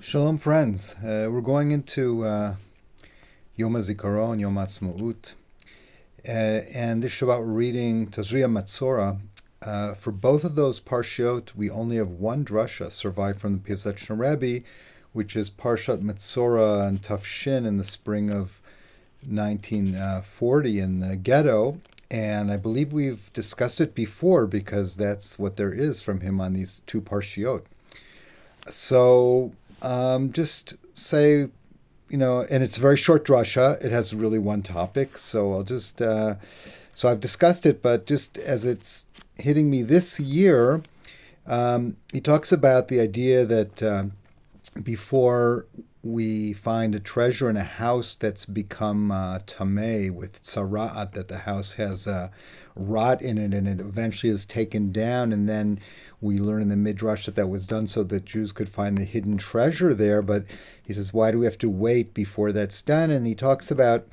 Shalom, friends. We're going into Yom HaZikaron-Yom HaAtzmaut. And this Shabbat we're reading Tazria Metzora. For both of those parshiot, we only have one drasha survived from the Piaseczner Rebbe, which is Parshat Metzora and Tafshin in the spring of 1940 in the ghetto. And I believe we've discussed it before because that's what there is from him on these two parshiot. So just say, and it's a very short drasha. It has really one topic. So I'll just, so I've discussed it, but just as it's hitting me this year, he talks about the idea that before we find a treasure in a house that's become tameh with tzara'at, that the house has rot in it and it eventually is taken down, and then we learn in the Midrash that was done so that Jews could find the hidden treasure there. But he says, why do we have to wait before that's done? And he talks about,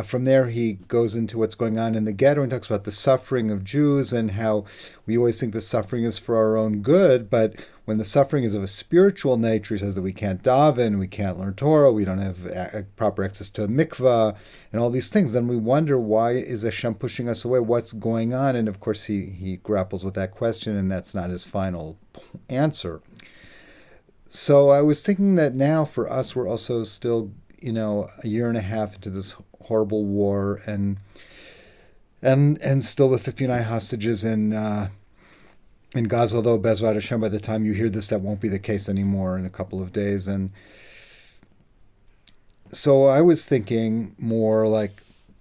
from there he goes into what's going on in the ghetto and talks about the suffering of Jews and how we always think the suffering is for our own good, but when the suffering is of a spiritual nature, he says that we can't daven, we can't learn Torah, we don't have proper access to a mikvah, and all these things. Then we wonder, why is Hashem pushing us away? What's going on? And of course, he grapples with that question, and that's not his final answer. So I was thinking that now for us, we're also still, a year and a half into this horrible war, and still with 59 hostages in Gaza, although Bezrat Hashem, by the time you hear this, that won't be the case anymore in a couple of days. And so I was thinking more like,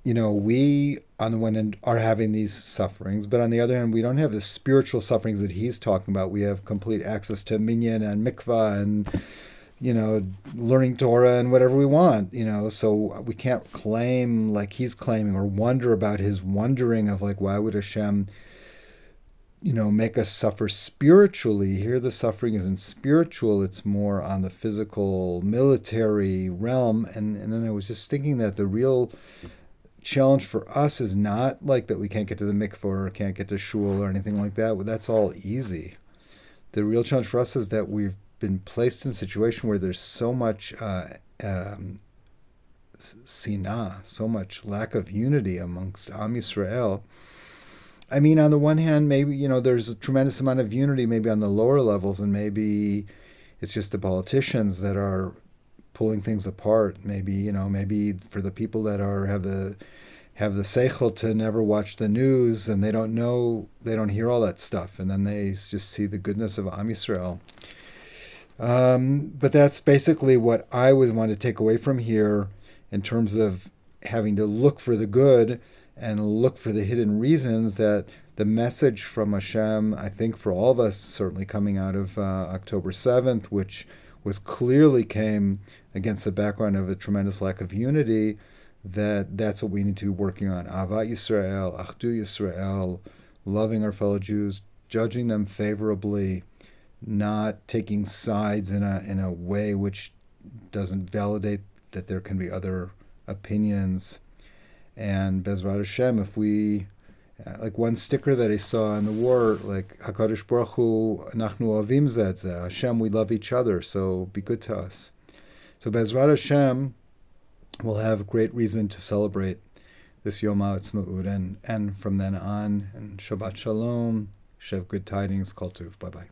we on the one hand are having these sufferings, but on the other hand, we don't have the spiritual sufferings that he's talking about. We have complete access to minyan and mikvah and, learning Torah and whatever we want, so we can't claim like he's claiming or wonder about his wondering of like, why would Hashem make us suffer spiritually? Here the suffering isn't spiritual, it's more on the physical, military realm. And then I was just thinking that the real challenge for us is not like that we can't get to the mikvah or can't get to shul or anything like that. Well, that's all easy. The real challenge for us is that we've been placed in a situation where there's so much sinah, so much lack of unity amongst Am Yisrael. I mean, on the one hand, maybe, there's a tremendous amount of unity maybe on the lower levels, and maybe it's just the politicians that are pulling things apart. Maybe, maybe for the people that have the seichel to never watch the news, and they don't hear all that stuff, and then they just see the goodness of Am Yisrael. But that's basically what I would want to take away from here in terms of having to look for the good and look for the hidden reasons. That the message from Hashem, I think for all of us, certainly coming out of October 7th, which was clearly came against the background of a tremendous lack of unity, that's what we need to be working on. Ahavat Yisrael, Achdu Yisrael, loving our fellow Jews, judging them favorably, not taking sides in a way which doesn't validate that there can be other opinions. And Bezrat Hashem, if we, like one sticker that I saw in the war, like HaKadosh Baruch Hu, Anachnu Avim Zeh Zeh, Hashem, we love each other, so be good to us. So Bezrat Hashem will have great reason to celebrate this Yom HaAtzmaut, and from then on, and Shabbat Shalom, Shev good tidings, Kol Tuv, bye-bye.